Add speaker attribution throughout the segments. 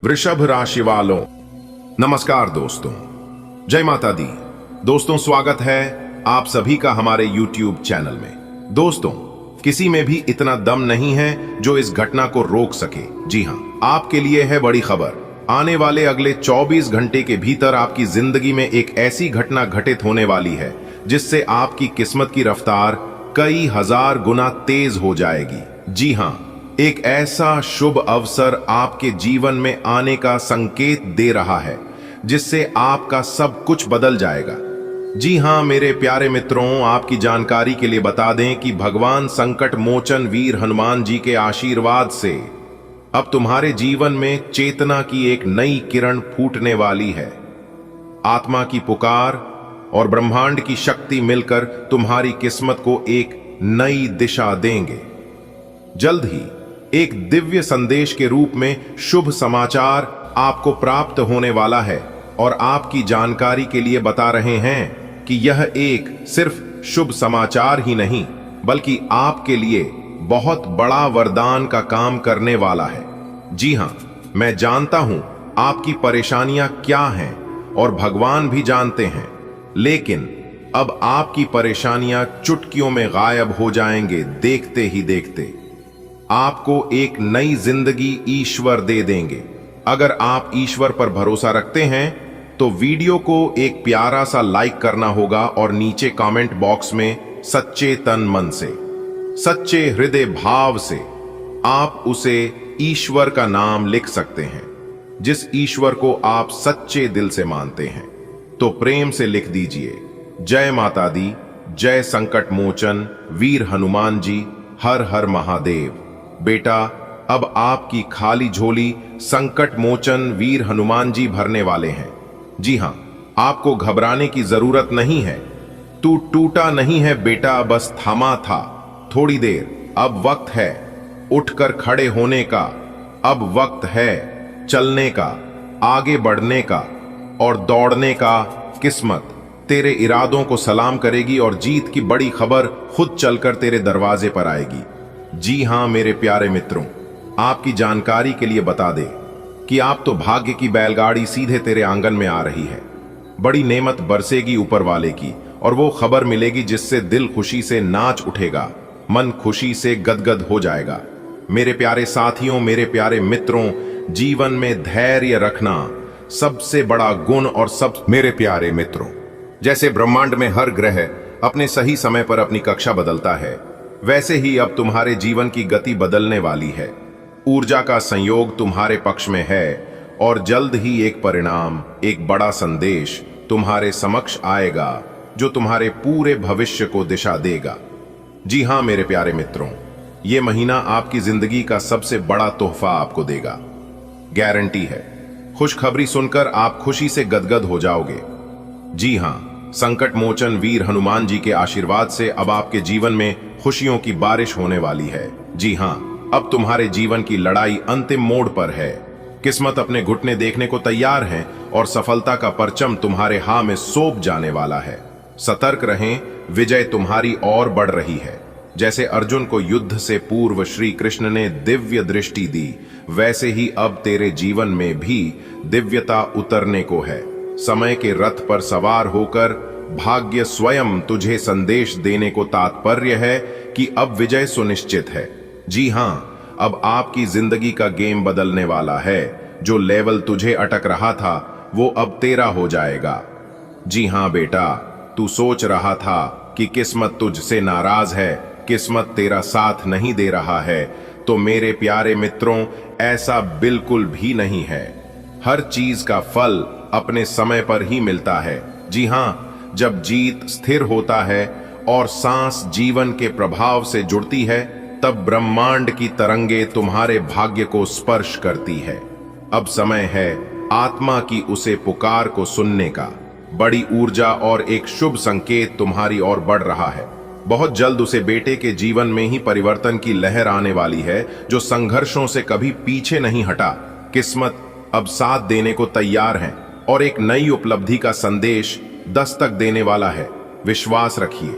Speaker 1: वृषभ राशि वालों, नमस्कार दोस्तों, जय माता दी। दोस्तों, स्वागत है आप सभी का हमारे YouTube चैनल में। दोस्तों, किसी में भी इतना दम नहीं है जो इस घटना को रोक सके। जी हां, आपके लिए है बड़ी खबर। आने वाले अगले 24 घंटे के भीतर आपकी जिंदगी में एक ऐसी घटना घटित होने वाली है जिससे आपकी किस्मत की रफ्तार कई हजार गुना तेज हो जाएगी। जी हां, एक ऐसा शुभ अवसर आपके जीवन में आने का संकेत दे रहा है जिससे आपका सब कुछ बदल जाएगा। जी हां मेरे प्यारे मित्रों, आपकी जानकारी के लिए बता दें कि भगवान संकट मोचन वीर हनुमान जी के आशीर्वाद से अब तुम्हारे जीवन में चेतना की एक नई किरण फूटने वाली है। आत्मा की पुकार और ब्रह्मांड की शक्ति मिलकर तुम्हारी किस्मत को एक नई दिशा देंगे। जल्द ही एक दिव्य संदेश के रूप में शुभ समाचार आपको प्राप्त होने वाला है और आपकी जानकारी के लिए बता रहे हैं कि यह एक सिर्फ शुभ समाचार ही नहीं बल्कि आपके लिए बहुत बड़ा वरदान का काम करने वाला है। जी हां, मैं जानता हूं आपकी परेशानियां क्या हैं और भगवान भी जानते हैं, लेकिन अब आपकी परेशानियां चुटकियों में गायब हो जाएंगे। देखते ही देखते आपको एक नई जिंदगी ईश्वर दे देंगे। अगर आप ईश्वर पर भरोसा रखते हैं तो वीडियो को एक प्यारा सा लाइक करना होगा और नीचे कमेंट बॉक्स में सच्चे तन मन से, सच्चे हृदय भाव से आप उसे ईश्वर का नाम लिख सकते हैं, जिस ईश्वर को आप सच्चे दिल से मानते हैं। तो प्रेम से लिख दीजिए, जय माता दी, जय संकट मोचन वीर हनुमान जी, हर हर महादेव। बेटा, अब आपकी खाली झोली संकट मोचन वीर हनुमान जी भरने वाले हैं। जी हां, आपको घबराने की जरूरत नहीं है। तू टूटा नहीं है बेटा, बस थमा था थोड़ी देर। अब वक्त है उठकर खड़े होने का, अब वक्त है चलने का, आगे बढ़ने का और दौड़ने का। किस्मत तेरे इरादों को सलाम करेगी और जीत की बड़ी खबर खुद चलकर तेरे दरवाजे पर आएगी। जी हां मेरे प्यारे मित्रों, आपकी जानकारी के लिए बता दे कि आप तो भाग्य की बैलगाड़ी सीधे तेरे आंगन में आ रही है। बड़ी नेमत बरसेगी ऊपर वाले की और वो खबर मिलेगी जिससे दिल खुशी से नाच उठेगा, मन खुशी से गदगद हो जाएगा। मेरे प्यारे साथियों, मेरे प्यारे मित्रों, जीवन में धैर्य रखना सबसे बड़ा गुण और सब मेरे प्यारे मित्रों, जैसे ब्रह्मांड में हर ग्रह अपने सही समय पर अपनी कक्षा बदलता है, वैसे ही अब तुम्हारे जीवन की गति बदलने वाली है। ऊर्जा का संयोग तुम्हारे पक्ष में है और जल्द ही एक परिणाम, एक बड़ा संदेश तुम्हारे समक्ष आएगा जो तुम्हारे पूरे भविष्य को दिशा देगा। जी हां मेरे प्यारे मित्रों, ये महीना आपकी जिंदगी का सबसे बड़ा तोहफा आपको देगा। गारंटी है, खुशखबरी सुनकर आप खुशी से गदगद हो जाओगे। जी हां, संकट मोचन वीर हनुमान जी के आशीर्वाद से अब आपके जीवन में खुशियों की बारिश होने वाली है। जी हां, अब तुम्हारे जीवन की लड़ाई अंतिम मोड़ पर है। किस्मत अपने घुटने देखने को तैयार है और सफलता का परचम तुम्हारे हाथ में सौंप जाने वाला है। सतर्क रहें, विजय तुम्हारी ओर बढ़ रही है। जैसे अर्जुन को युद्ध से पूर्व श्री कृष्ण ने दिव्य दृष्टि दी, वैसे ही अब तेरे जीवन में भी दिव्यता उतरने को है। समय के रथ पर सवार होकर भाग्य स्वयं तुझे संदेश देने को तात्पर्य है कि अब विजय सुनिश्चित है। जी हां, अब आपकी जिंदगी का गेम बदलने वाला है। जो लेवल तुझे अटक रहा था वो अब तेरा हो जाएगा। जी हां बेटा, तू सोच रहा था कि किस्मत तुझसे नाराज है, किस्मत तेरा साथ नहीं दे रहा है, तो मेरे प्यारे मित्रों, ऐसा बिल्कुल भी नहीं है। हर चीज का फल अपने समय पर ही मिलता है। जी हां, जब जीत स्थिर होता है और सांस जीवन के प्रभाव से जुड़ती है, तब ब्रह्मांड की तरंगे तुम्हारे भाग्य को स्पर्श करती है। अब समय है आत्मा की उसे पुकार को सुनने का। बड़ी ऊर्जा और एक शुभ संकेत तुम्हारी ओर बढ़ रहा है। बहुत जल्द उसे बेटे के जीवन में ही परिवर्तन की लहर आने वाली है जो संघर्षों से कभी पीछे नहीं हटा। किस्मत अब साथ देने को तैयार है और एक नई उपलब्धि का संदेश दस्तक देने वाला है। विश्वास रखिए,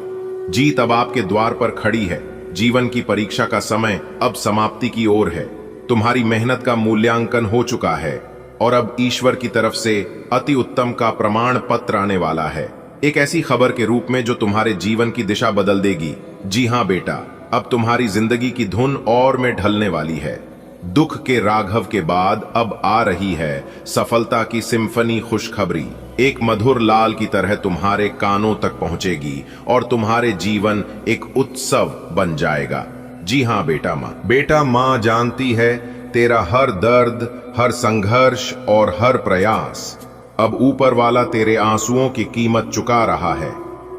Speaker 1: जीत अब आपके द्वार पर खड़ी है। जीवन की परीक्षा का समय अब समाप्ति की ओर है। तुम्हारी मेहनत का मूल्यांकन हो चुका है और अब ईश्वर की तरफ से अति उत्तम का प्रमाण पत्र आने वाला है, एक ऐसी खबर के रूप में जो तुम्हारे जीवन की दिशा बदल देगी। जी हाँ बेटा, अब तुम्हारी जिंदगी की धुन और में ढलने वाली है। दुख के राघव के बाद अब आ रही है सफलता की सिम्फनी खुशखबरी। एक मधुर लाल की तरह तुम्हारे कानों तक पहुंचेगी और तुम्हारे जीवन एक उत्सव बन जाएगा। जी हाँ बेटा माँ जानती है तेरा हर दर्द, हर संघर्ष और हर प्रयास। अब ऊपर वाला तेरे आंसुओं की कीमत चुका रहा है।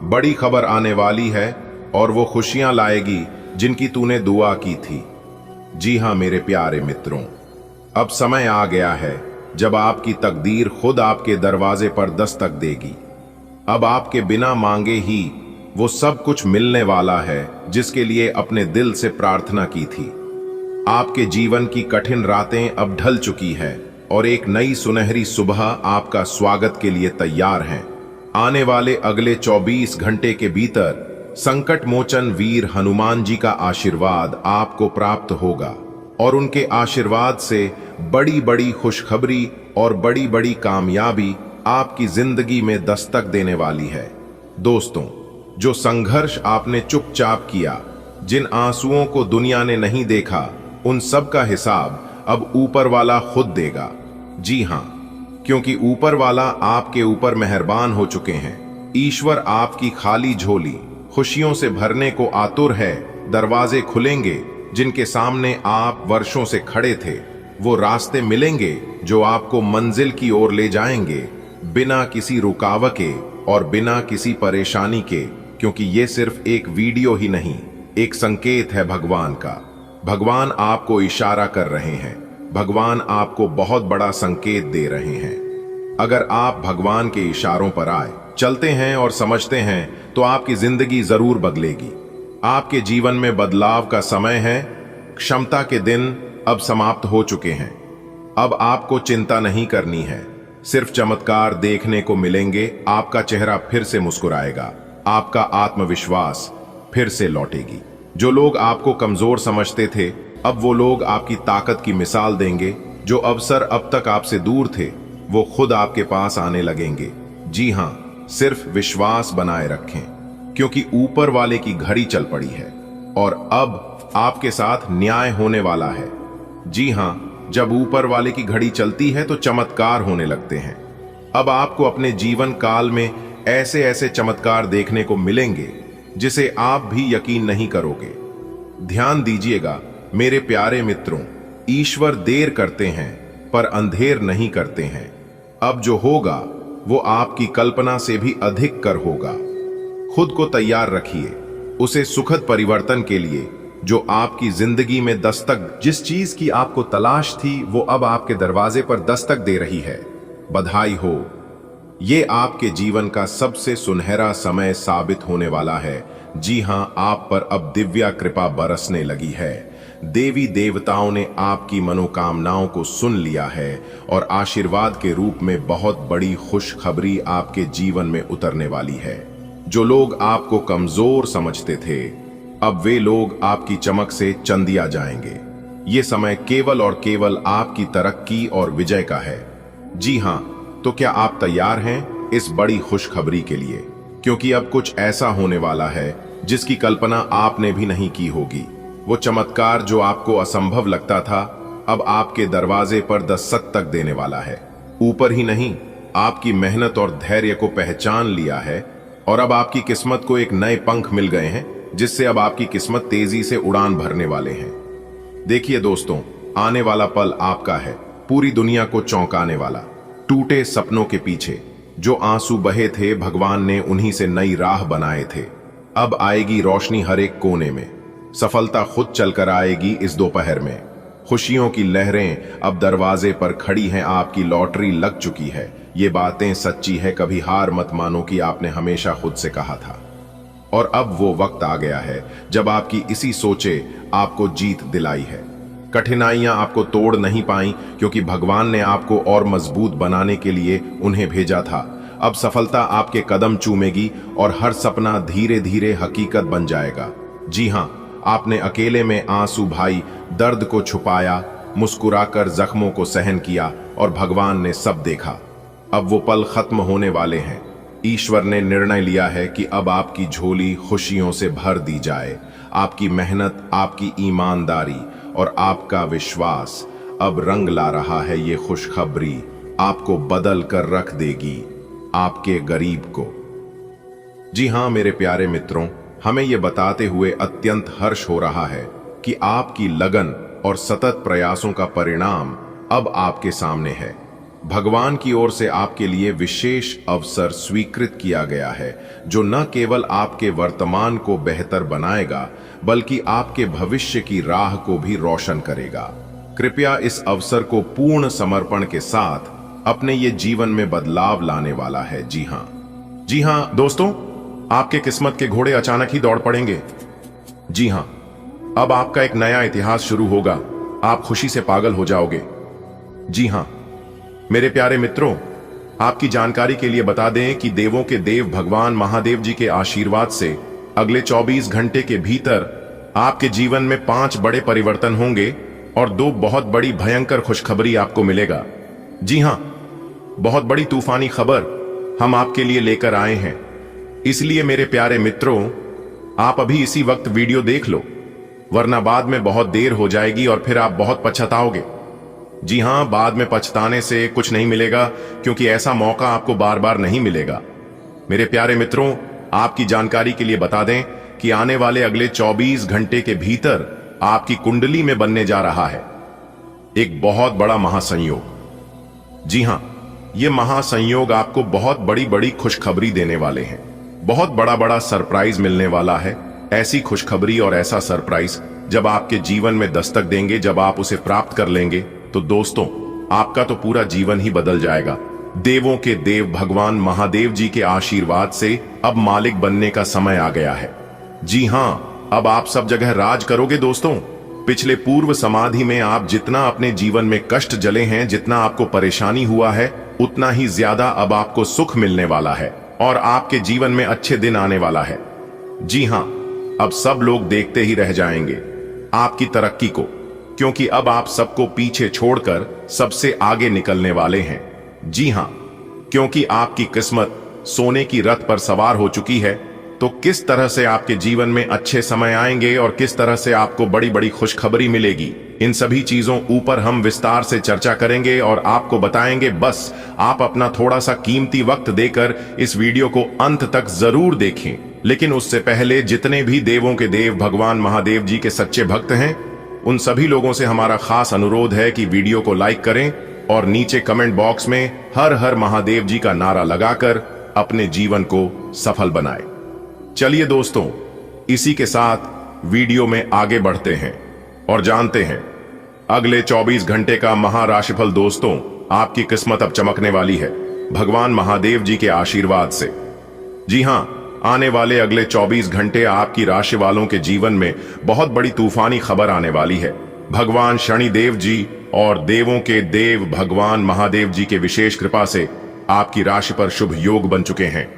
Speaker 1: बड़ी खबर आने वाली है और वो खुशियां लाएगी जिनकी तूने दुआ की थी। जी हाँ मेरे प्यारे मित्रों, अब समय आ गया है जब आपकी तकदीर खुद आपके दरवाजे पर दस्तक देगी। अब आपके बिना मांगे ही वो सब कुछ मिलने वाला है जिसके लिए अपने दिल से प्रार्थना की थी। आपके जीवन की कठिन रातें अब ढल चुकी है और एक नई सुनहरी सुबह आपका स्वागत के लिए तैयार है। आने वाले अगले 24 घंटे के भीतर संकट मोचन वीर हनुमान जी का आशीर्वाद आपको प्राप्त होगा और उनके आशीर्वाद से बड़ी बड़ी खुशखबरी और बड़ी बड़ी कामयाबी आपकी जिंदगी में दस्तक देने वाली है। दोस्तों, जो संघर्ष आपने चुपचाप किया, जिन आंसुओं को दुनिया ने नहीं देखा, उन सब का हिसाब अब ऊपर वाला खुद देगा। जी हाँ, क्योंकि ऊपर वाला आपके ऊपर मेहरबान हो चुके हैं। ईश्वर आपकी खाली झोली खुशियों से भरने को आतुर है। दरवाजे खुलेंगे जिनके सामने आप वर्षों से खड़े थे। वो रास्ते मिलेंगे जो आपको मंजिल की ओर ले जाएंगे, बिना किसी रुकावट के और बिना किसी परेशानी के। क्योंकि ये सिर्फ एक वीडियो ही नहीं, एक संकेत है भगवान का। भगवान आपको इशारा कर रहे हैं। भगवान आपको बहुत बड़ा संकेत दे रहे हैं। अगर आप भगवान के इशारों पर आए, चलते हैं और समझते हैं तो आपकी जिंदगी जरूर बदलेगी। आपके जीवन में बदलाव का समय है। क्षमता के दिन अब समाप्त हो चुके हैं। अब आपको चिंता नहीं करनी है, सिर्फ चमत्कार देखने को मिलेंगे। आपका चेहरा फिर से मुस्कुराएगा, आपका आत्मविश्वास फिर से लौटेगी। जो लोग आपको कमजोर समझते थे, अब वो लोग आपकी ताकत की मिसाल देंगे। जो अवसर अब तक आपसे दूर थे, वो खुद आपके पास आने लगेंगे। जी हाँ, सिर्फ विश्वास बनाए रखें, क्योंकि ऊपर वाले की घड़ी चल पड़ी है और अब आपके साथ न्याय होने वाला है। जी हाँ, जब ऊपर वाले की घड़ी चलती है तो चमत्कार होने लगते हैं। अब आपको अपने जीवन काल में ऐसे ऐसे चमत्कार देखने को मिलेंगे जिसे आप भी यकीन नहीं करोगे। ध्यान दीजिएगा मेरे प्यारे मित्रों, ईश्वर देर करते हैं पर अंधेर नहीं करते हैं। अब जो होगा वो आपकी कल्पना से भी अधिक कर होगा। खुद को तैयार रखिए उसे सुखद परिवर्तन के लिए जो आपकी जिंदगी में दस्तक, जिस चीज की आपको तलाश थी वो अब आपके दरवाजे पर दस्तक दे रही है। बधाई हो, ये आपके जीवन का सबसे सुनहरा समय साबित होने वाला है। जी हाँ, आप पर अब दिव्या कृपा बरसने लगी है। देवी देवताओं ने आपकी मनोकामनाओं को सुन लिया है और आशीर्वाद के रूप में बहुत बड़ी खुशखबरी आपके जीवन में उतरने वाली है। जो लोग आपको कमजोर समझते थे, अब वे लोग आपकी चमक से चंदिया जाएंगे। ये समय केवल और केवल आपकी तरक्की और विजय का है। जी हाँ, तो क्या आप तैयार हैं इस बड़ी खुशखबरी के लिए? क्योंकि अब कुछ ऐसा होने वाला है जिसकी कल्पना आपने भी नहीं की होगी। वो चमत्कार जो आपको असंभव लगता था, अब आपके दरवाजे पर दस्तक देने वाला है। ऊपर ही नहीं, आपकी मेहनत और धैर्य को पहचान लिया है और अब आपकी किस्मत को एक नए पंख मिल गए हैं, जिससे अब आपकी किस्मत तेजी से उड़ान भरने वाले हैं। देखिए दोस्तों, आने वाला पल आपका है, पूरी दुनिया को चौंकाने वाला। टूटे सपनों के पीछे जो आंसू बहे थे, भगवान ने उन्हीं से नई राह बनाए थे। अब आएगी रोशनी हर एक कोने में। सफलता खुद चलकर आएगी इस दोपहर में। खुशियों की लहरें अब दरवाजे पर खड़ी हैं। आपकी लॉटरी लग चुकी है। ये बातें सच्ची है, कभी हार मत मानो कि आपने हमेशा खुद से कहा था। और अब वो वक्त आ गया है जब आपकी इसी सोचे आपको जीत दिलाई है। कठिनाइयां आपको तोड़ नहीं पाई, क्योंकि भगवान ने आपको और मजबूत बनाने के लिए उन्हें भेजा था। अब सफलता आपके कदम चूमेगी और हर सपना धीरे धीरे हकीकत बन जाएगा। जी हाँ, आपने अकेले में आंसू भाई, दर्द को छुपाया, मुस्कुराकर जख्मों को सहन किया और भगवान ने सब देखा। अब वो पल खत्म होने वाले हैं। ईश्वर ने निर्णय लिया है कि अब आपकी झोली खुशियों से भर दी जाए। आपकी मेहनत, आपकी ईमानदारी और आपका विश्वास अब रंग ला रहा है। ये खुशखबरी आपको बदल कर रख देगी, आपके गरीब को। जी हाँ मेरे प्यारे मित्रों, हमें ये बताते हुए अत्यंत हर्ष हो रहा है कि आपकी लगन और सतत प्रयासों का परिणाम अब आपके सामने है। भगवान की ओर से आपके लिए विशेष अवसर स्वीकृत किया गया है, जो न केवल आपके वर्तमान को बेहतर बनाएगा बल्कि आपके भविष्य की राह को भी रोशन करेगा। कृपया इस अवसर को पूर्ण समर्पण के साथ अपने ये जीवन में बदलाव लाने वाला है। जी हाँ दोस्तों, आपके किस्मत के घोड़े अचानक ही दौड़ पड़ेंगे। जी हाँ, अब आपका एक नया इतिहास शुरू होगा। आप खुशी से पागल हो जाओगे। जी हाँ मेरे प्यारे मित्रों, आपकी जानकारी के लिए बता दें कि देवों के देव भगवान महादेव जी के आशीर्वाद से अगले 24 घंटे के भीतर आपके जीवन में 5 बड़े परिवर्तन होंगे और 2 बहुत बड़ी भयंकर खुशखबरी आपको मिलेगा। जी हाँ, बहुत बड़ी तूफानी खबर हम आपके लिए लेकर आए हैं। इसलिए मेरे प्यारे मित्रों, आप अभी इसी वक्त वीडियो देख लो, वरना बाद में बहुत देर हो जाएगी और फिर आप बहुत पछताओगे। जी हाँ, बाद में पछताने से कुछ नहीं मिलेगा, क्योंकि ऐसा मौका आपको बार बार नहीं मिलेगा। मेरे प्यारे मित्रों, आपकी जानकारी के लिए बता दें कि आने वाले अगले 24 घंटे के भीतर आपकी कुंडली में बनने जा रहा है एक बहुत बड़ा महासंयोग। जी हाँ, ये महासंयोग आपको बहुत बड़ी बड़ी खुशखबरी देने वाले हैं। बहुत बड़ा बड़ा सरप्राइज मिलने वाला है। ऐसी खुशखबरी और ऐसा सरप्राइज जब आपके जीवन में दस्तक देंगे, जब आप उसे प्राप्त कर लेंगे, तो दोस्तों आपका तो पूरा जीवन ही बदल जाएगा। देवों के देव भगवान महादेव जी के आशीर्वाद से अब मालिक बनने का समय आ गया है। जी हाँ, अब आप सब जगह राज करोगे दोस्तों। पिछले पूर्व समाधि में आप जितना अपने जीवन में कष्ट जले हैं, जितना आपको परेशानी हुआ है, उतना ही ज्यादा अब आपको सुख मिलने वाला है और आपके जीवन में अच्छे दिन आने वाला है। जी हाँ, अब सब लोग देखते ही रह जाएंगे आपकी तरक्की को, क्योंकि अब आप सबको पीछे छोड़कर सबसे आगे निकलने वाले हैं। जी हाँ, क्योंकि आपकी किस्मत सोने की रथ पर सवार हो चुकी है। तो किस तरह से आपके जीवन में अच्छे समय आएंगे और किस तरह से आपको बड़ी बड़ी खुशखबरी मिलेगी, इन सभी चीजों ऊपर हम विस्तार से चर्चा करेंगे और आपको बताएंगे। बस आप अपना थोड़ा सा कीमती वक्त देकर इस वीडियो को अंत तक जरूर देखें। लेकिन उससे पहले जितने भी देवों के देव भगवान महादेव जी के सच्चे भक्त हैं, उन सभी लोगों से हमारा खास अनुरोध है कि वीडियो को लाइक करें और नीचे कमेंट बॉक्स में हर हर महादेव जी का नारा लगाकर अपने जीवन को सफल बनाएं। चलिए दोस्तों, इसी के साथ वीडियो में आगे बढ़ते हैं और जानते हैं अगले 24 घंटे का महाराशिफल। दोस्तों, आपकी किस्मत अब चमकने वाली है भगवान महादेव जी के आशीर्वाद से। जी हां, आने वाले अगले 24 घंटे आपकी राशि वालों के जीवन में बहुत बड़ी तूफानी खबर आने वाली है। भगवान शनिदेव जी और देवों के देव भगवान महादेव जी के विशेष कृपा से आपकी राशि पर शुभ योग बन चुके हैं।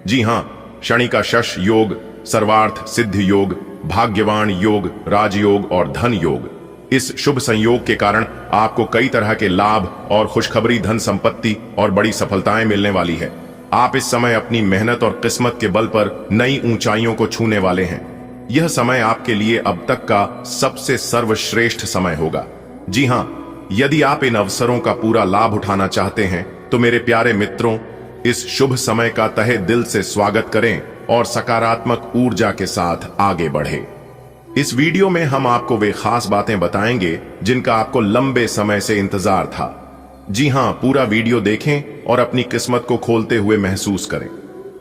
Speaker 1: जी हां, शनि का शश योग, सर्वार्थ सिद्ध योग, भाग्यवान योग, राजयोग और धन योग। इस शुभ संयोग के कारण आपको कई तरह के लाभ और खुशखबरी, धन संपत्ति और बड़ी सफलताएं मिलने वाली है। आप इस समय अपनी मेहनत और किस्मत के बल पर नई ऊंचाइयों को छूने वाले हैं। यह समय आपके लिए अब तक का सबसे सर्वश्रेष्ठ समय होगा। जी हां, यदि आप इन अवसरों का पूरा लाभ उठाना चाहते हैं तो मेरे प्यारे मित्रों, इस शुभ समय का तहे दिल से स्वागत करें और सकारात्मक ऊर्जा के साथ आगे बढ़ें। इस वीडियो में हम आपको वे खास बातें बताएंगे जिनका आपको लंबे समय से इंतजार था। जी हां, पूरा वीडियो देखें और अपनी किस्मत को खोलते हुए महसूस करें।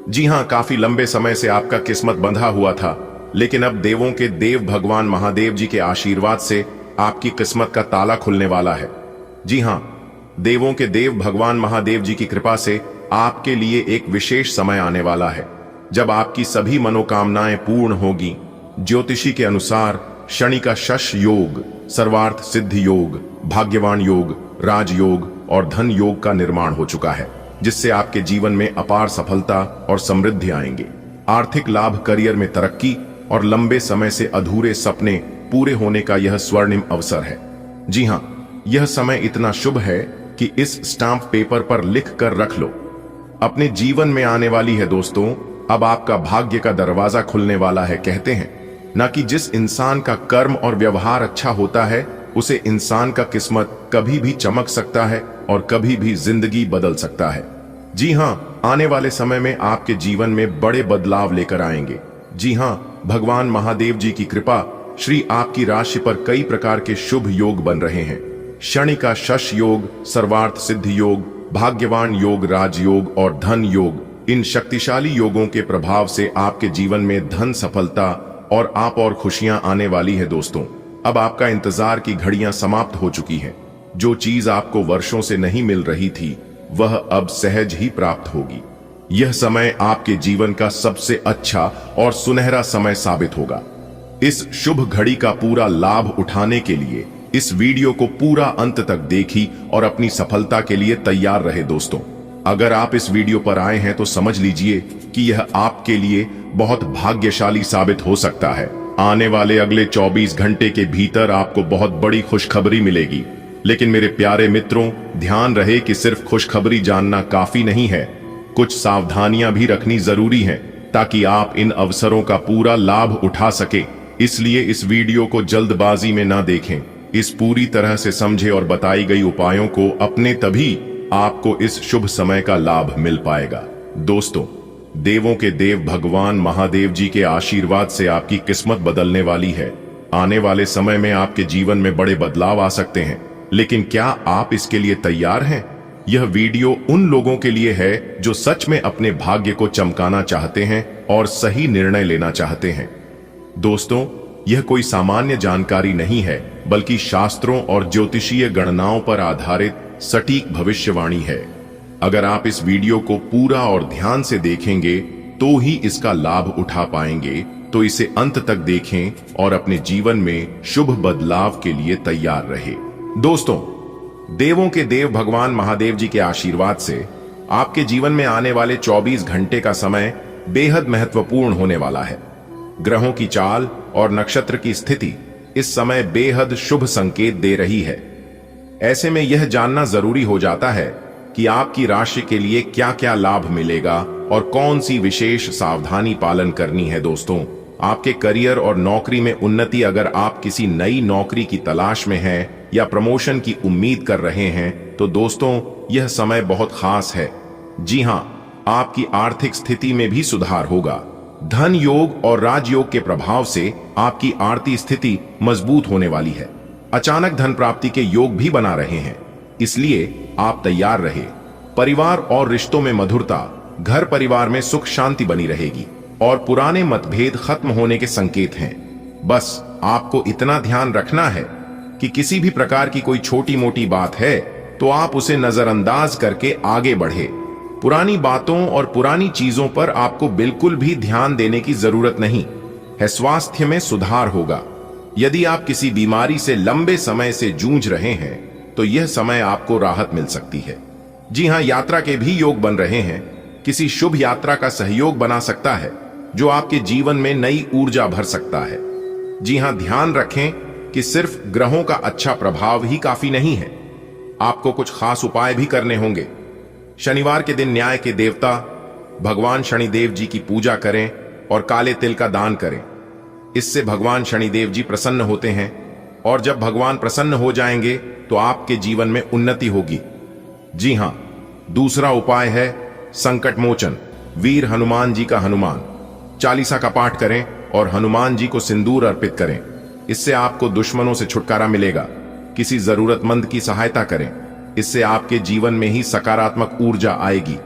Speaker 1: जी हां, काफी लंबे समय से आपका किस्मत बंधा हुआ था, लेकिन अब देवों के देव भगवान महादेव जी के आशीर्वाद से आपकी किस्मत का ताला खुलने वाला है। जी हां, देवों के देव भगवान महादेव जी की कृपा से आपके लिए एक विशेष समय आने वाला है जब आपकी सभी मनोकामनाएं पूर्ण होगी। ज्योतिषी के अनुसार शनि का शश योग, सर्वार्थ सिद्ध योग, भाग्यवान योग, राजयोग और धन योग का निर्माण हो चुका है, जिससे आपके जीवन में अपार सफलता और समृद्धि आएंगे। आर्थिक लाभ, करियर में तरक्की और लंबे समय से अधूरे सपने पूरे होने का यह स्वर्णिम अवसर है। जी हां, यह समय इतना शुभ है कि इस स्टाम्प पेपर पर लिख कर रख लो। अपने जीवन में आने वाली है दोस्तों, अब आपका भाग्य का दरवाजा खुलने वाला है। कहते हैं ना कि जिस इंसान का कर्म और व्यवहार अच्छा होता है उसे इंसान का किस्मत कभी भी चमक सकता है और कभी भी जिंदगी बदल सकता है। जी हाँ, आने वाले समय में आपके जीवन में बड़े बदलाव लेकर आएंगे। जी हाँ, भगवान महादेव जी की कृपा श्री आपकी राशि पर कई प्रकार के शुभ योग बन रहे हैं। शनि का शश योग, सर्वार्थ सिद्ध योग, भाग्यवान योग, राजयोग और धन योग, इन शक्तिशाली योगों के प्रभाव से आपके जीवन में धन, सफलता और आप और खुशियां आने वाली है। दोस्तों, अब आपका इंतजार की घड़ियां समाप्त हो चुकी हैं। जो चीज आपको वर्षों से नहीं मिल रही थी वह अब सहज ही प्राप्त होगी। यह समय आपके जीवन का सबसे अच्छा और सुनहरा समय साबित होगा। इस शुभ घड़ी का पूरा लाभ उठाने के लिए इस वीडियो को पूरा अंत तक देखी और अपनी सफलता के लिए तैयार रहे। दोस्तों, अगर आप इस वीडियो पर आए हैं तो समझ लीजिए कि यह आपके लिए बहुत भाग्यशाली साबित हो सकता है। आने वाले अगले 24 घंटे के भीतर आपको बहुत बड़ी खुशखबरी मिलेगी। लेकिन मेरे प्यारे मित्रों, ध्यान रहे कि सिर्फ खुशखबरी जानना काफी नहीं है, कुछ सावधानियां भी रखनी जरूरी हैं ताकि आप इन अवसरों का पूरा लाभ उठा सके। इसलिए इस वीडियो को जल्दबाजी में ना देखें, इस पूरी तरह से समझे और बताई गई उपायों को अपने, तभी आपको इस शुभ समय का लाभ मिल पाएगा। दोस्तों, देवों के देव भगवान महादेव जी के आशीर्वाद से आपकी किस्मत बदलने वाली है। आने वाले समय में आपके जीवन में बड़े बदलाव आ सकते हैं, लेकिन क्या आप इसके लिए तैयार हैं? यह वीडियो उन लोगों के लिए है जो सच में अपने भाग्य को चमकाना चाहते हैं और सही निर्णय लेना चाहते हैं। दोस्तों, यह कोई सामान्य जानकारी नहीं है, बल्कि शास्त्रों और ज्योतिषीय गणनाओं पर आधारित सटीक भविष्यवाणी है। अगर आप इस वीडियो को पूरा और ध्यान से देखेंगे तो ही इसका लाभ उठा पाएंगे। तो इसे अंत तक देखें और अपने जीवन में शुभ बदलाव के लिए तैयार रहे। दोस्तों, देवों के देव भगवान महादेव जी के आशीर्वाद से आपके जीवन में आने वाले 24 घंटे का समय बेहद महत्वपूर्ण होने वाला है। ग्रहों की चाल और नक्षत्र की स्थिति इस समय बेहद शुभ संकेत दे रही है। ऐसे में यह जानना जरूरी हो जाता है कि आपकी राशि के लिए क्या क्या लाभ मिलेगा और कौन सी विशेष सावधानी पालन करनी है। दोस्तों, आपके करियर और नौकरी में उन्नति, अगर आप किसी नई नौकरी की तलाश में हैं या प्रमोशन की उम्मीद कर रहे हैं तो दोस्तों यह समय बहुत खास है। जी हां, आपकी आर्थिक स्थिति में भी सुधार होगा। धन योग और राजयोग के प्रभाव से आपकी आर्थिक स्थिति मजबूत होने वाली है। अचानक धन प्राप्ति के योग भी बना रहे हैं, इसलिए आप तैयार रहे। परिवार और रिश्तों में मधुरता, घर परिवार में सुख शांति बनी रहेगी और पुराने मतभेद खत्म होने के संकेत हैं। बस आपको इतना ध्यान रखना है कि किसी भी प्रकार की कोई छोटी मोटी बात है तो आप उसे नजरअंदाज करके आगे बढ़े। पुरानी बातों और पुरानी चीजों पर आपको बिल्कुल भी ध्यान देने की जरूरत नहीं है। स्वास्थ्य में सुधार होगा। यदि आप किसी बीमारी से लंबे समय से जूझ रहे हैं तो यह समय आपको राहत मिल सकती है। जी हां, यात्रा के भी योग बन रहे हैं। किसी शुभ यात्रा का सहयोग बना सकता है जो आपके जीवन में नई ऊर्जा भर सकता है। जी हां, ध्यान रखें कि सिर्फ ग्रहों का अच्छा प्रभाव ही काफी नहीं है, आपको कुछ खास उपाय भी करने होंगे। शनिवार के दिन न्याय के देवता भगवान शनिदेव जी की पूजा करें और काले तिल का दान करें। इससे भगवान शनिदेव जी प्रसन्न होते हैं और जब भगवान प्रसन्न हो जाएंगे तो आपके जीवन में उन्नति होगी। जी हां, दूसरा उपाय है संकट मोचन। वीर हनुमान जी का हनुमान चालीसा का पाठ करें और हनुमान जी को सिंदूर अर्पित करें। इससे आपको दुश्मनों से छुटकारा मिलेगा। किसी जरूरतमंद की सहायता करें, इससे आपके जीवन में ही सकारात्मक ऊर्जा आएगी।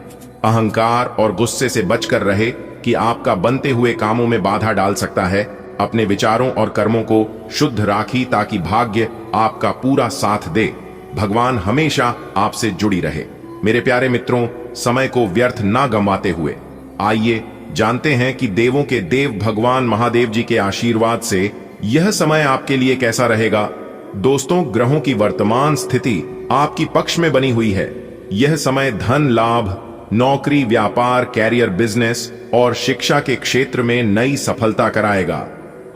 Speaker 1: अहंकार और गुस्से से बचकर रहे कि आपका बनते हुए कामों में बाधा डाल सकता है। अपने विचारों और कर्मों को शुद्ध राखी ताकि भाग्य आपका पूरा साथ दे। भगवान हमेशा आपसे जुड़ी रहे। मेरे प्यारे मित्रों, समय को व्यर्थ ना गंवाते हुए आइए जानते हैं कि देवों के देव भगवान महादेव जी के आशीर्वाद से यह समय आपके लिए कैसा रहेगा। दोस्तों, ग्रहों की वर्तमान स्थिति आपकी पक्ष में बनी हुई है। यह समय धन लाभ, नौकरी, व्यापार, कैरियर, बिजनेस और शिक्षा के क्षेत्र में नई सफलता कराएगा।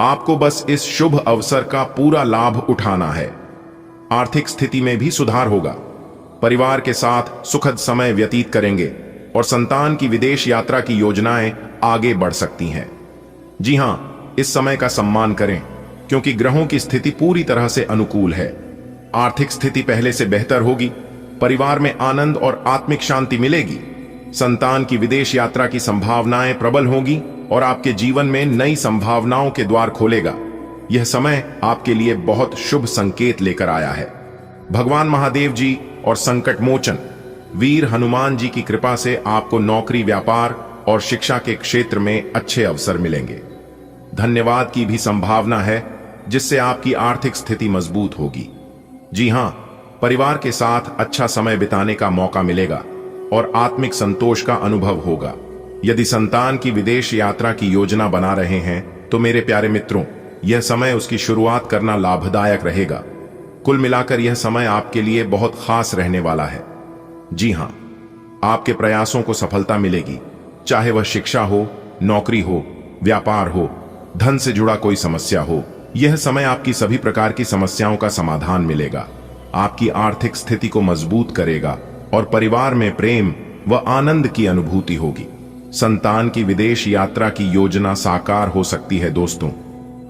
Speaker 1: आपको बस इस शुभ अवसर का पूरा लाभ उठाना है। आर्थिक स्थिति में भी सुधार होगा। परिवार के साथ सुखद समय व्यतीत करेंगे और संतान की विदेश यात्रा की योजनाएं आगे बढ़ सकती हैं। जी हां, इस समय का सम्मान करें क्योंकि ग्रहों की स्थिति पूरी तरह से अनुकूल है। आर्थिक स्थिति पहले से बेहतर होगी, परिवार में आनंद और आत्मिक शांति मिलेगी, संतान की विदेश यात्रा की संभावनाएं प्रबल होंगी और आपके जीवन में नई संभावनाओं के द्वार खोलेगा। यह समय आपके लिए बहुत शुभ संकेत लेकर आया है। भगवान महादेव जी और संकट मोचन वीर हनुमान जी की कृपा से आपको नौकरी, व्यापार और शिक्षा के क्षेत्र में अच्छे अवसर मिलेंगे। धन्यवाद की भी संभावना है जिससे आपकी आर्थिक स्थिति मजबूत होगी। जी हां, परिवार के साथ अच्छा समय बिताने का मौका मिलेगा और आत्मिक संतोष का अनुभव होगा। यदि संतान की विदेश यात्रा की योजना बना रहे हैं तो मेरे प्यारे मित्रों, यह समय उसकी शुरुआत करना लाभदायक रहेगा। कुल मिलाकर यह समय आपके लिए बहुत खास रहने वाला है। जी हां, आपके प्रयासों को सफलता मिलेगी, चाहे वह शिक्षा हो, नौकरी हो, व्यापार हो, धन से जुड़ा कोई समस्या हो। यह समय आपकी सभी प्रकार की समस्याओं का समाधान मिलेगा, आपकी आर्थिक स्थिति को मजबूत करेगा और परिवार में प्रेम व आनंद की अनुभूति होगी। संतान की विदेश यात्रा की योजना साकार हो सकती है। दोस्तों,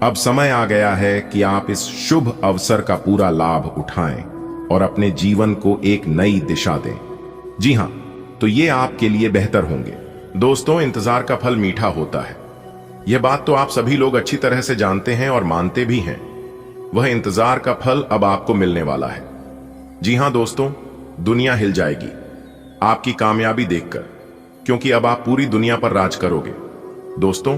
Speaker 1: अब समय आ गया है कि आप इस शुभ अवसर का पूरा लाभ उठाएं और अपने जीवन को एक नई दिशा दें। जी हां, तो ये आपके लिए बेहतर होंगे। दोस्तों, इंतजार का फल मीठा होता है, यह बात तो आप सभी लोग अच्छी तरह से जानते हैं और मानते भी हैं। वह इंतजार का फल अब आपको मिलने वाला है। जी हां दोस्तों, दुनिया हिल जाएगी आपकी कामयाबी देखकर, क्योंकि अब आप पूरी दुनिया पर राज करोगे। दोस्तों,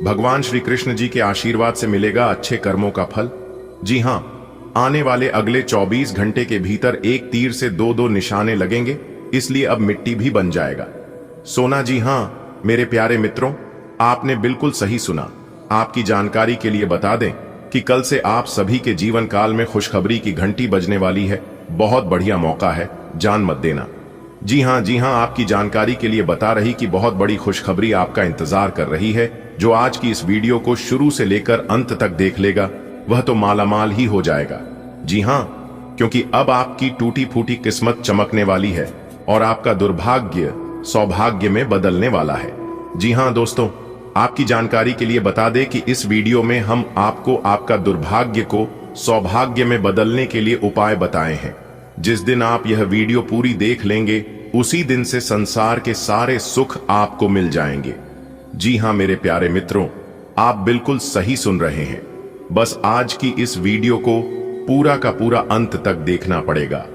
Speaker 1: भगवान श्री कृष्ण जी के आशीर्वाद से मिलेगा अच्छे कर्मों का फल। जी हां, आने वाले अगले 24 घंटे के भीतर एक तीर से दो निशाने लगेंगे, इसलिए अब मिट्टी भी बन जाएगा सोना। जी हां मेरे प्यारे मित्रों, आपने बिल्कुल सही सुना। आपकी जानकारी के लिए बता दें कि कल से आप सभी के जीवन काल में खुशखबरी की घंटी बजने वाली है। बहुत बढ़िया मौका है, जान मत देना। जी हां, आपकी जानकारी के लिए बता रही कि बहुत बड़ी खुशखबरी आपका इंतजार कर रही है। जो आज की इस वीडियो को शुरू से लेकर अंत तक देख लेगा वह तो मालामाल ही हो जाएगा। जी हां, क्योंकि अब आपकी टूटी फूटी किस्मत चमकने वाली है और आपका दुर्भाग्य सौभाग्य में बदलने वाला है। जी हां दोस्तों, आपकी जानकारी के लिए बता दें कि इस वीडियो में हम आपको आपका दुर्भाग्य को सौभाग्य में बदलने के लिए उपाय बताए हैं। जिस दिन आप यह वीडियो पूरी देख लेंगे उसी दिन से संसार के सारे सुख आपको मिल जाएंगे। जी हां मेरे प्यारे मित्रों, आप बिल्कुल सही सुन रहे हैं। बस आज की इस वीडियो को पूरा का पूरा अंत तक देखना पड़ेगा,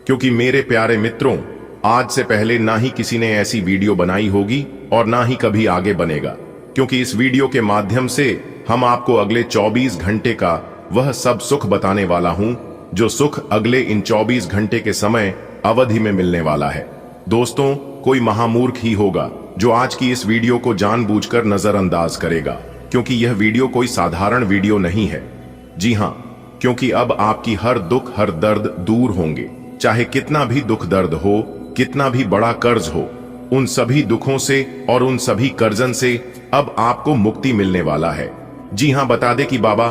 Speaker 1: क्योंकि मेरे प्यारे मित्रों, आज से पहले ना ही किसी ने ऐसी वीडियो बनाई होगी और ना ही कभी आगे बनेगा, क्योंकि इस वीडियो के माध्यम से हम आपको अगले 24 घंटे का वह सब सुख बताने वाला हूं जो सुख अगले इन 24 घंटे के समय अवधि में मिलने वाला है। दोस्तों, कोई महामूर्ख ही होगा जो आज की इस वीडियो को जानबूझकर नजरअंदाज करेगा, क्योंकि यह वीडियो कोई साधारण वीडियो नहीं है। जी हां, क्योंकि अब आपकी हर दुख हर दर्द दूर होंगे, चाहे कितना भी दुख दर्द हो, कितना भी बड़ा कर्ज हो, उन सभी दुखों से और उन सभी कर्जन से अब आपको मुक्ति मिलने वाला है। जी हां, बता दें कि बाबा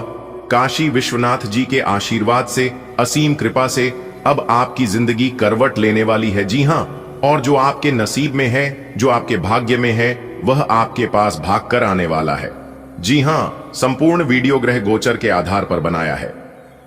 Speaker 1: काशी विश्वनाथ जी के आशीर्वाद से, असीम कृपा से अब आपकी जिंदगी करवट लेने वाली है। जी हां, और जो आपके नसीब में है, जो आपके भाग्य में है, वह आपके पास भागकर आने वाला है। जी हां, संपूर्ण वीडियो ग्रह गोचर के आधार पर बनाया है।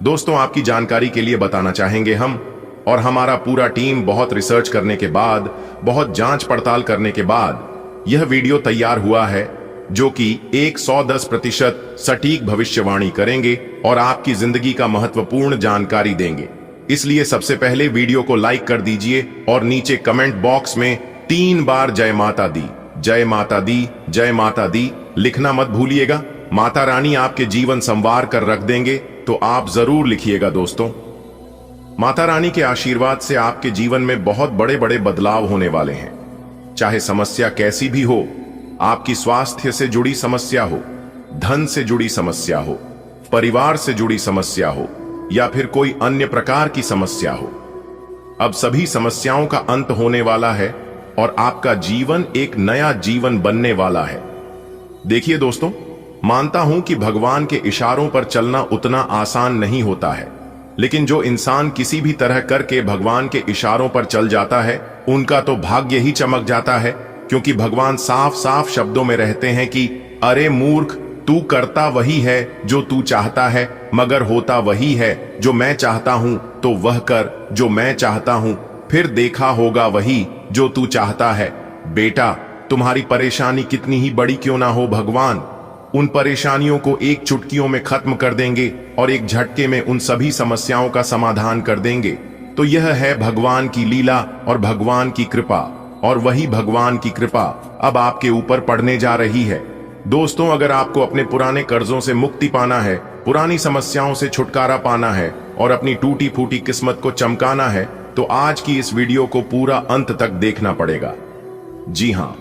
Speaker 1: दोस्तों, आपकी जानकारी के लिए बताना चाहेंगे हम और हमारा पूरा टीम बहुत रिसर्च करने के बाद, बहुत जांच पड़ताल करने के बाद यह वीडियो तैयार हुआ है, जो कि 110% सटीक भविष्यवाणी करेंगे और आपकी जिंदगी का महत्वपूर्ण जानकारी देंगे। इसलिए सबसे पहले वीडियो को लाइक कर दीजिए और नीचे कमेंट बॉक्स में 3 बार जय माता दी, जय माता दी, जय माता दी लिखना मत भूलिएगा। माता रानी आपके जीवन संवार कर रख देंगे, तो आप जरूर लिखिएगा। दोस्तों, माता रानी के आशीर्वाद से आपके जीवन में बहुत बड़े बड़े बदलाव होने वाले हैं। चाहे समस्या कैसी भी हो, आपकी स्वास्थ्य से जुड़ी समस्या हो, धन से जुड़ी समस्या हो, परिवार से जुड़ी समस्या हो या फिर कोई अन्य प्रकार की समस्या हो, अब सभी समस्याओं का अंत होने वाला है और आपका जीवन एक नया जीवन बनने वाला है। देखिए दोस्तों, मानता हूं कि भगवान के इशारों पर चलना उतना आसान नहीं होता है, लेकिन जो इंसान किसी भी तरह करके भगवान के इशारों पर चल जाता है उनका तो भाग्य ही चमक जाता है, क्योंकि भगवान साफ साफ शब्दों में रहते हैं कि अरे मूर्ख, तू करता वही है जो तू चाहता है, मगर होता वही है जो मैं चाहता हूं, तो वह कर जो मैं चाहता हूं, फिर देखा होगा वही जो तू चाहता है। बेटा, तुम्हारी परेशानी कितनी ही बड़ी क्यों ना हो, भगवान उन परेशानियों को एक चुटकियों में खत्म कर देंगे और एक झटके में उन सभी समस्याओं का समाधान कर देंगे। तो यह है भगवान की लीला और भगवान की कृपा, और वही भगवान की कृपा अब आपके ऊपर पड़ने जा रही है। दोस्तों, अगर आपको अपने पुराने कर्जों से मुक्ति पाना है, पुरानी समस्याओं से छुटकारा पाना है और अपनी टूटी फूटी किस्मत को चमकाना है, तो आज की इस वीडियो को पूरा अंत तक देखना पड़ेगा। जी हां,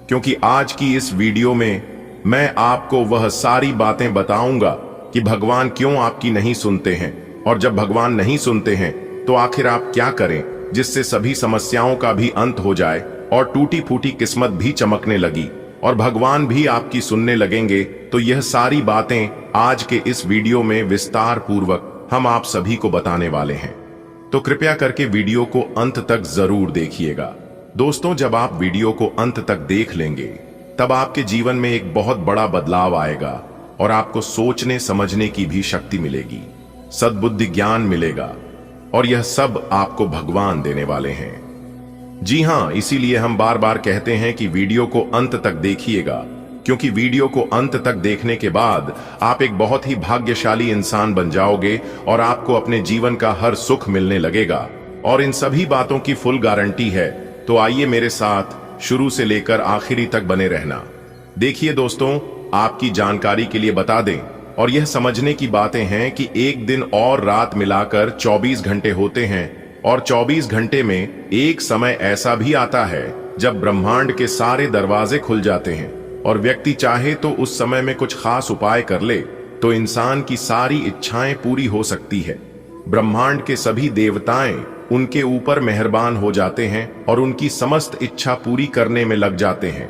Speaker 1: क्योंकि आज की इस वीडियो में मैं आपको वह सारी बातें बताऊंगा कि भगवान क्यों आपकी नहीं सुनते हैं, और जब भगवान नहीं सुनते हैं तो आखिर आप क्या करें जिससे सभी समस्याओं का भी अंत हो जाए और टूटी फूटी किस्मत भी चमकने लगी और भगवान भी आपकी सुनने लगेंगे। तो यह सारी बातें आज के इस वीडियो में विस्तार पूर्वक हम आप सभी को बताने वाले हैं, तो कृपया करके वीडियो को अंत तक जरूर देखिएगा। दोस्तों, जब आप वीडियो को अंत तक देख लेंगे तब आपके जीवन में एक बहुत बड़ा बदलाव आएगा और आपको सोचने समझने की भी शक्ति मिलेगी, सद्बुद्धि ज्ञान मिलेगा, और यह सब आपको भगवान देने वाले हैं। जी हां, इसीलिए हम बार बार कहते हैं कि वीडियो को अंत तक देखिएगा, क्योंकि वीडियो को अंत तक देखने के बाद आप एक बहुत ही भाग्यशाली इंसान बन जाओगे और आपको अपने जीवन का हर सुख मिलने लगेगा, और इन सभी बातों की फुल गारंटी है। तो आइए मेरे साथ शुरू से लेकर आखिरी तक बने रहना। देखिए दोस्तों, आपकी जानकारी के लिए बता दें, और यह समझने की बातें हैं कि एक दिन और रात मिलाकर 24 घंटे होते हैं, और 24 घंटे में एक समय ऐसा भी आता है जब ब्रह्मांड के सारे दरवाजे खुल जाते हैं और व्यक्ति चाहे तो उस समय में कुछ खास उपाय कर ले तो इंसान की सारी इच्छाएं पूरी हो सकती है। ब्रह्मांड के सभी देवताएं उनके ऊपर मेहरबान हो जाते हैं और उनकी समस्त इच्छा पूरी करने में लग जाते हैं।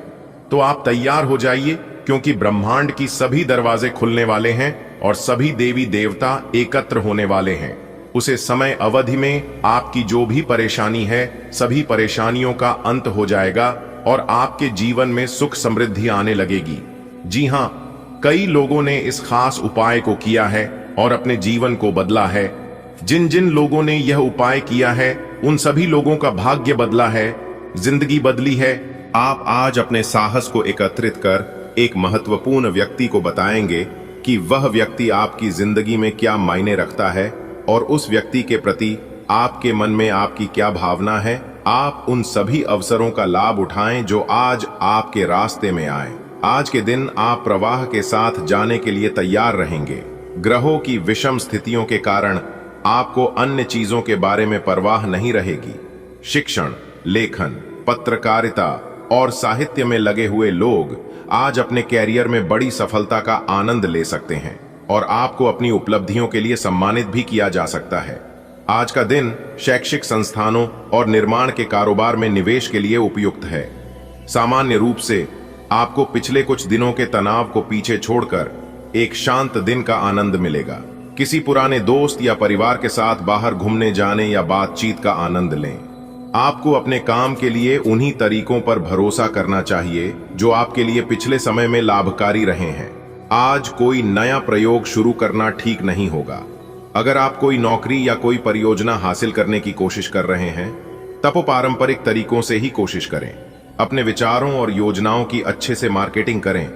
Speaker 1: तो आप तैयार हो जाइए, क्योंकि ब्रह्मांड की सभी दरवाजे खुलने वाले हैं और सभी देवी देवता एकत्र होने वाले हैं। उसे समय अवधि में आपकी जो भी परेशानी है, सभी परेशानियों का अंत हो जाएगा और आपके जीवन में सुख समृद्धि आने लगेगी। जी हां, कई लोगों ने इस खास उपाय को किया है और अपने जीवन को बदला है। जिन जिन लोगों ने यह उपाय किया है उन सभी लोगों का भाग्य बदला है, जिंदगी बदली है। आप आज अपने साहस को एकत्रित कर एक महत्वपूर्ण व्यक्ति को बताएंगे कि वह व्यक्ति आपकी जिंदगी में क्या मायने रखता है और उस व्यक्ति के प्रति आपके मन में आपकी क्या भावना है। आप उन सभी अवसरों का लाभ उठाएं जो आज आपके रास्ते में आए। आज के दिन आप प्रवाह के साथ जाने के लिए तैयार रहेंगे। ग्रहों की विषम स्थितियों के कारण आपको अन्य चीजों के बारे में परवाह नहीं रहेगी। शिक्षण, लेखन, पत्रकारिता और साहित्य में लगे हुए लोग आज अपने कैरियर में बड़ी सफलता का आनंद ले सकते हैं और आपको अपनी उपलब्धियों के लिए सम्मानित भी किया जा सकता है। आज का दिन शैक्षिक संस्थानों और निर्माण के कारोबार में निवेश के लिए उपयुक्त है। सामान्य रूप से आपको पिछले कुछ दिनों के तनाव को पीछे छोड़कर एक शांत दिन का आनंद मिलेगा। किसी पुराने दोस्त या परिवार के साथ बाहर घूमने जाने या बातचीत का आनंद लें। आपको अपने काम के लिए उन्हीं तरीकों पर भरोसा करना चाहिए जो आपके लिए पिछले समय में लाभकारी रहे हैं। आज कोई नया प्रयोग शुरू करना ठीक नहीं होगा। अगर आप कोई नौकरी या कोई परियोजना हासिल करने की कोशिश कर रहे हैं, तब पारंपरिक तरीकों से ही कोशिश करें। अपने विचारों और योजनाओं की अच्छे से मार्केटिंग करें,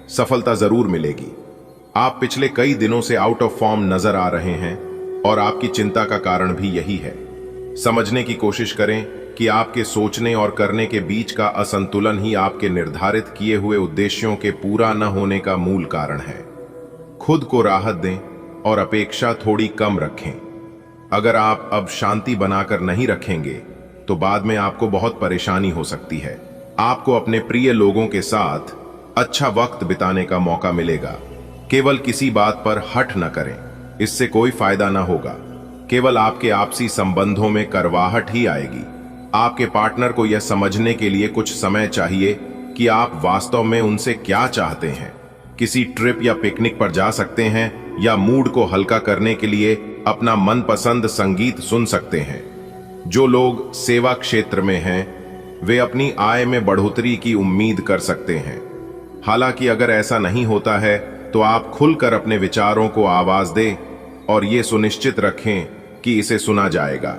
Speaker 1: सफलता जरूर मिलेगी। आप पिछले कई दिनों से आउट ऑफ फॉर्म नजर आ रहे हैं और आपकी चिंता का कारण भी यही है। समझने की कोशिश करें कि आपके सोचने और करने के बीच का असंतुलन ही आपके निर्धारित किए हुए उद्देश्यों के पूरा न होने का मूल कारण है। खुद को राहत दें और अपेक्षा थोड़ी कम रखें। अगर आप अब शांति बनाकर नहीं रखेंगे तो बाद में आपको बहुत परेशानी हो सकती है। आपको अपने प्रिय लोगों के साथ अच्छा वक्त बिताने का मौका मिलेगा। केवल किसी बात पर हठ न करें, इससे कोई फायदा न होगा। केवल आपके आपसी संबंधों में करवाहट ही आएगी। आपके पार्टनर को यह समझने के लिए कुछ समय चाहिए कि आप वास्तव में उनसे क्या चाहते हैं। किसी ट्रिप या पिकनिक पर जा सकते हैं या मूड को हल्का करने के लिए अपना मनपसंद संगीत सुन सकते हैं। जो लोग सेवा क्षेत्र में हैं, वे अपनी आय में बढ़ोतरी की उम्मीद कर सकते हैं। हालांकि अगर ऐसा नहीं होता है तो आप खुलकर अपने विचारों को आवाज दें और ये सुनिश्चित रखें कि इसे सुना जाएगा।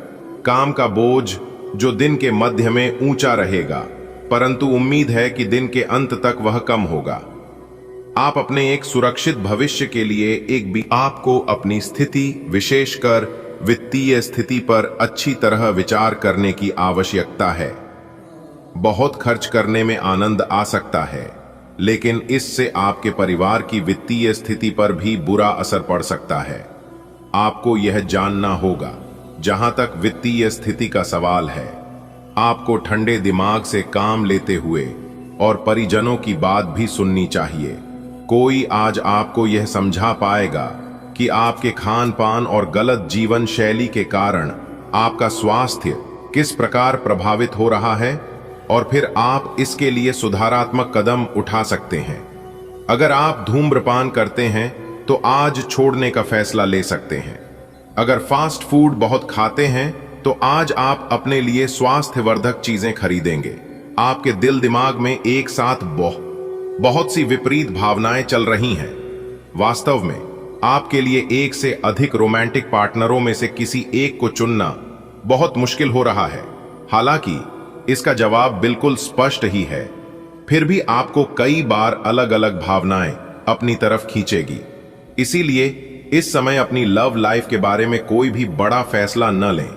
Speaker 1: काम का बोझ जो दिन के मध्य में ऊंचा रहेगा, परंतु उम्मीद है कि दिन के अंत तक वह कम होगा। आप अपने एक सुरक्षित भविष्य के लिए आपको अपनी स्थिति, विशेषकर वित्तीय स्थिति पर अच्छी तरह विचार करने की आवश्यकता है। बहुत खर्च करने में आनंद आ सकता है, लेकिन इससे आपके परिवार की वित्तीय स्थिति पर भी बुरा असर पड़ सकता है। आपको यह जानना होगा। जहां तक वित्तीय स्थिति का सवाल है, आपको ठंडे दिमाग से काम लेते हुए और परिजनों की बात भी सुननी चाहिए। कोई आज आपको यह समझा पाएगा कि आपके खान पान और गलत जीवन शैली के कारण आपका स्वास्थ्य किस प्रकार प्रभावित हो रहा है, और फिर आप इसके लिए सुधारात्मक कदम उठा सकते हैं। अगर आप धूम्रपान करते हैं तो आज छोड़ने का फैसला ले सकते हैं। अगर फास्ट फूड बहुत खाते हैं तो आज आप अपने लिए स्वास्थ्यवर्धक चीजें खरीदेंगे। आपके दिल दिमाग में एक साथ बहुत सी विपरीत भावनाएं चल रही हैं। वास्तव में आपके लिए एक से अधिक रोमांटिक पार्टनरों में से किसी एक को चुनना बहुत मुश्किल हो रहा है। हालांकि इसका जवाब बिल्कुल स्पष्ट ही है, फिर भी आपको कई बार अलग अलग भावनाएं अपनी तरफ खींचेगी। इसीलिए इस समय अपनी लव लाइफ के बारे में कोई भी बड़ा फैसला न लें।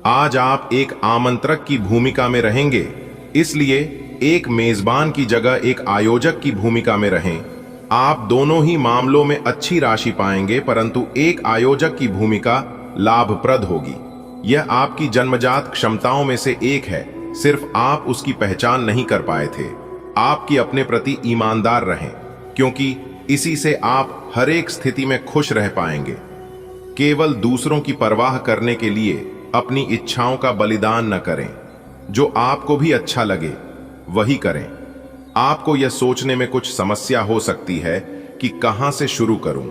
Speaker 1: आज आप एक आमंत्रक की भूमिका में रहेंगे, इसलिए एक मेजबान की जगह एक आयोजक की भूमिका में रहें। आप दोनों ही मामलों में अच्छी राशि पाएंगे, परंतु एक आयोजक की भूमिका लाभप्रद होगी। यह आपकी जन्मजात क्षमताओं में से एक है, सिर्फ आप उसकी पहचान नहीं कर पाए थे। आपकी अपने प्रति ईमानदार रहें, क्योंकि इसी से आप हर एक स्थिति में खुश रह पाएंगे। केवल दूसरों की परवाह करने के लिए अपनी इच्छाओं का बलिदान न करें। जो आपको भी अच्छा लगे वही करें। आपको यह सोचने में कुछ समस्या हो सकती है कि कहां से शुरू करूं,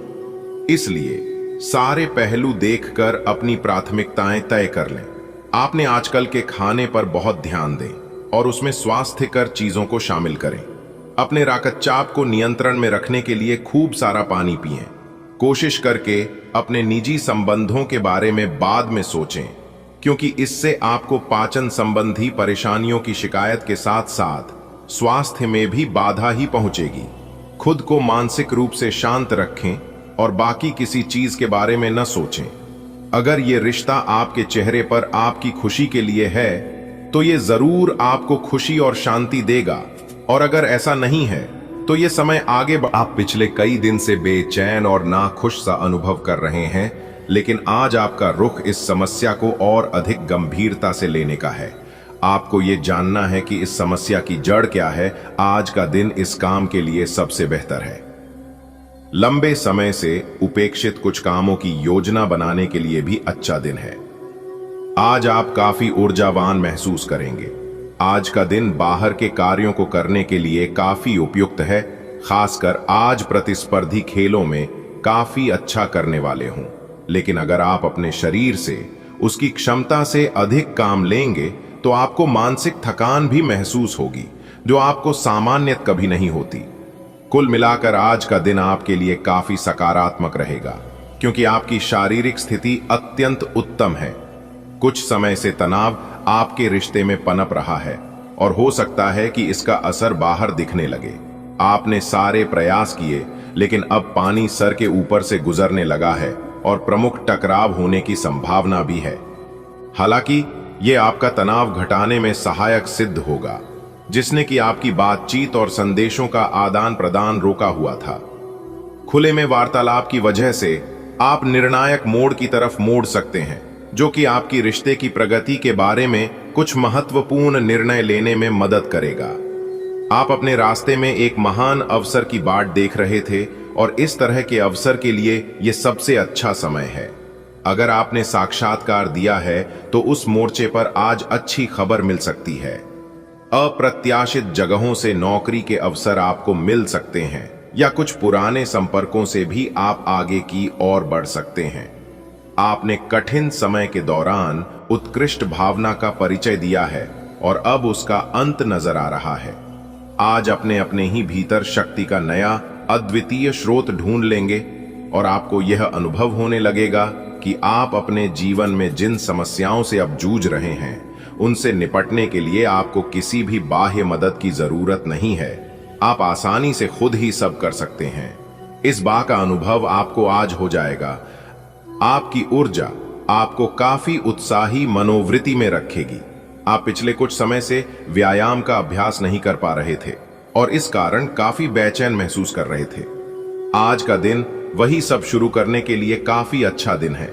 Speaker 1: इसलिए सारे पहलू देखकर अपनी प्राथमिकताएं तय कर लें। आपने आजकल के खाने पर बहुत ध्यान दें और उसमें स्वास्थ्यकर चीजों को शामिल करें। अपने रक्तचाप को नियंत्रण में रखने के लिए खूब सारा पानी पिएं। कोशिश करके अपने निजी संबंधों के बारे में बाद में सोचें, क्योंकि इससे आपको पाचन संबंधी परेशानियों की शिकायत के साथ साथ स्वास्थ्य में भी बाधा ही पहुंचेगी। खुद को मानसिक रूप से शांत रखें और बाकी किसी चीज के बारे में न सोचें। अगर ये रिश्ता आपके चेहरे पर आपकी खुशी के लिए है तो ये जरूर आपको खुशी और शांति देगा, और अगर ऐसा नहीं है तो ये समय आगे आप पिछले कई दिन से बेचैन और नाखुश सा अनुभव कर रहे हैं, लेकिन आज आपका रुख इस समस्या को और अधिक गंभीरता से लेने का है। आपको ये जानना है कि इस समस्या की जड़ क्या है। आज का दिन इस काम के लिए सबसे बेहतर है। लंबे समय से उपेक्षित कुछ कामों की योजना बनाने के लिए भी अच्छा दिन है। आज आप काफी ऊर्जावान महसूस करेंगे। आज का दिन बाहर के कार्यों को करने के लिए काफी उपयुक्त है, खासकर आज प्रतिस्पर्धी खेलों में काफी अच्छा करने वाले हों। लेकिन अगर आप अपने शरीर से उसकी क्षमता से अधिक काम लेंगे तो आपको मानसिक थकान भी महसूस होगी, जो आपको सामान्य कभी नहीं होती। कुल मिलाकर आज का दिन आपके लिए काफी सकारात्मक रहेगा, क्योंकि आपकी शारीरिक स्थिति अत्यंत उत्तम है। कुछ समय से तनाव आपके रिश्ते में पनप रहा है और हो सकता है कि इसका असर बाहर दिखने लगे। आपने सारे प्रयास किए, लेकिन अब पानी सर के ऊपर से गुजरने लगा है और प्रमुख टकराव होने की संभावना भी है। हालांकि यह आपका तनाव घटाने में सहायक सिद्ध होगा, जिसने कि आपकी बातचीत और संदेशों का आदान प्रदान रोका हुआ था। खुले में वार्तालाप की वजह से आप निर्णायक मोड़ की तरफ मोड़ सकते हैं, जो कि आपकी रिश्ते की प्रगति के बारे में कुछ महत्वपूर्ण निर्णय लेने में मदद करेगा। आप अपने रास्ते में एक महान अवसर की बाट देख रहे थे और इस तरह के अवसर के लिए यह सबसे अच्छा समय है। अगर आपने साक्षात्कार दिया है तो उस मोर्चे पर आज अच्छी खबर मिल सकती है। अप्रत्याशित जगहों से नौकरी के अवसर आपको मिल सकते हैं, या कुछ पुराने संपर्कों से भी आप आगे की ओर बढ़ सकते हैं। आपने कठिन समय के दौरान उत्कृष्ट भावना का परिचय दिया है और अब उसका अंत नजर आ रहा है। आज अपने अपने ही भीतर शक्ति का नया अद्वितीय स्रोत ढूंढ लेंगे और आपको यह अनुभव होने लगेगा कि आप अपने जीवन में जिन समस्याओं से अब जूझ रहे हैं उनसे निपटने के लिए आपको किसी भी बाह्य मदद की जरूरत नहीं है। आप आसानी से खुद ही सब कर सकते हैं। इस बात का अनुभव आपको आज हो जाएगा। आपकी ऊर्जा आपको काफी उत्साही मनोवृत्ति में रखेगी। आप पिछले कुछ समय से व्यायाम का अभ्यास नहीं कर पा रहे थे और इस कारण काफी बेचैन महसूस कर रहे थे। आज का दिन वही सब शुरू करने के लिए काफी अच्छा दिन है।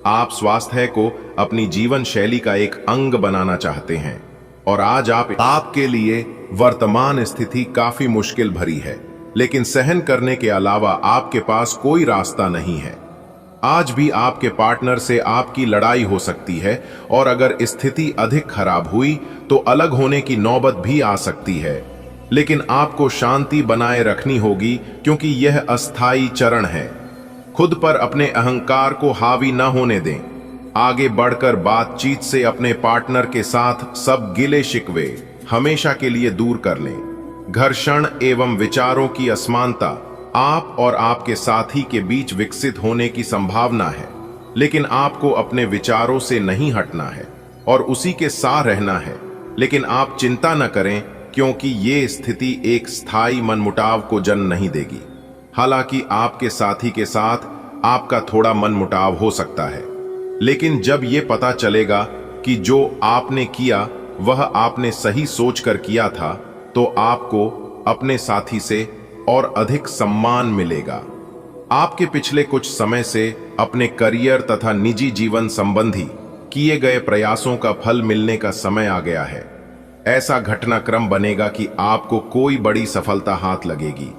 Speaker 1: आप स्वास्थ्य को अपनी जीवन शैली का एक अंग बनाना चाहते हैं और आज आपके लिए वर्तमान स्थिति काफी मुश्किल भरी है, लेकिन सहन करने के अलावा आपके पास कोई रास्ता नहीं है। आज भी आपके पार्टनर से आपकी लड़ाई हो सकती है और अगर स्थिति अधिक खराब हुई तो अलग होने की नौबत भी आ सकती है, लेकिन आपको शांति बनाए रखनी होगी क्योंकि यह अस्थायी चरण है। खुद पर अपने अहंकार को हावी न होने दें। आगे बढ़कर बातचीत से अपने पार्टनर के साथ सब गिले शिकवे हमेशा के लिए दूर कर लें। घर्षण एवं विचारों की असमानता आप और आपके साथी के बीच विकसित होने की संभावना है, लेकिन आपको अपने विचारों से नहीं हटना है और उसी के साथ रहना है। लेकिन आप चिंता न करें क्योंकि ये स्थिति एक स्थायी मनमुटाव को जन्म नहीं देगी। हालांकि आपके साथी के साथ आपका थोड़ा मनमुटाव हो सकता है, लेकिन जब ये पता चलेगा कि जो आपने किया वह आपने सही सोचकर किया था, तो आपको अपने साथी से और अधिक सम्मान मिलेगा। आपके पिछले कुछ समय से अपने करियर तथा निजी जीवन संबंधी किए गए प्रयासों का फल मिलने का समय आ गया है। ऐसा घटनाक्रम बनेगा कि आपको कोई बड़ी सफलता हाथ लगेगी।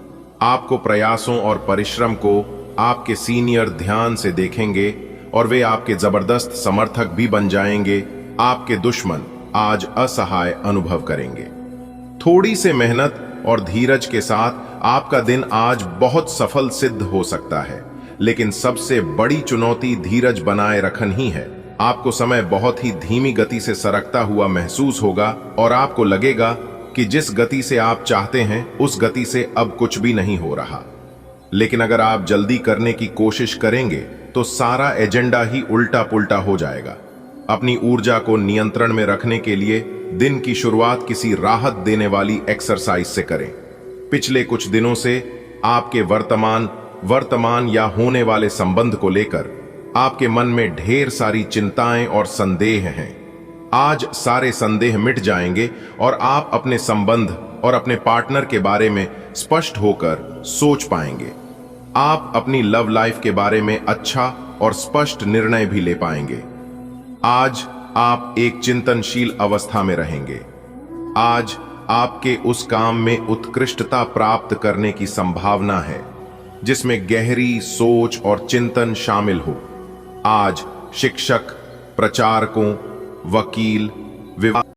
Speaker 1: आपको प्रयासों और परिश्रम को आपके सीनियर ध्यान से देखेंगे और वे आपके जबरदस्त समर्थक भी बन जाएंगे। आपके दुश्मन आज असहाय अनुभव करेंगे। थोड़ी से मेहनत और धीरज के साथ आपका दिन आज बहुत सफल सिद्ध हो सकता है, लेकिन सबसे बड़ी चुनौती धीरज बनाए रखन ही है। आपको समय बहुत ही धीमी गति से सरकता हुआ महसूस होगा और आपको लगेगा कि जिस गति से आप चाहते हैं उस गति से अब कुछ भी नहीं हो रहा। लेकिन अगर आप जल्दी करने की कोशिश करेंगे तो सारा एजेंडा ही उल्टा पुल्टा हो जाएगा। अपनी ऊर्जा को नियंत्रण में रखने के लिए दिन की शुरुआत किसी राहत देने वाली एक्सरसाइज से करें। पिछले कुछ दिनों से आपके वर्तमान या होने वाले संबंध को लेकर आपके मन में ढेर सारी चिंताएं और संदेह हैं। आज सारे संदेह मिट जाएंगे और आप अपने संबंध और अपने पार्टनर के बारे में स्पष्ट होकर सोच पाएंगे। आप अपनी लव लाइफ के बारे में अच्छा और स्पष्ट निर्णय भी ले पाएंगे। आज आप एक चिंतनशील अवस्था में रहेंगे। आज आपके उस काम में उत्कृष्टता प्राप्त करने की संभावना है जिसमें गहरी सोच और चिंतन शामिल हो। आज शिक्षक, प्रचारकों, वकील, विवाह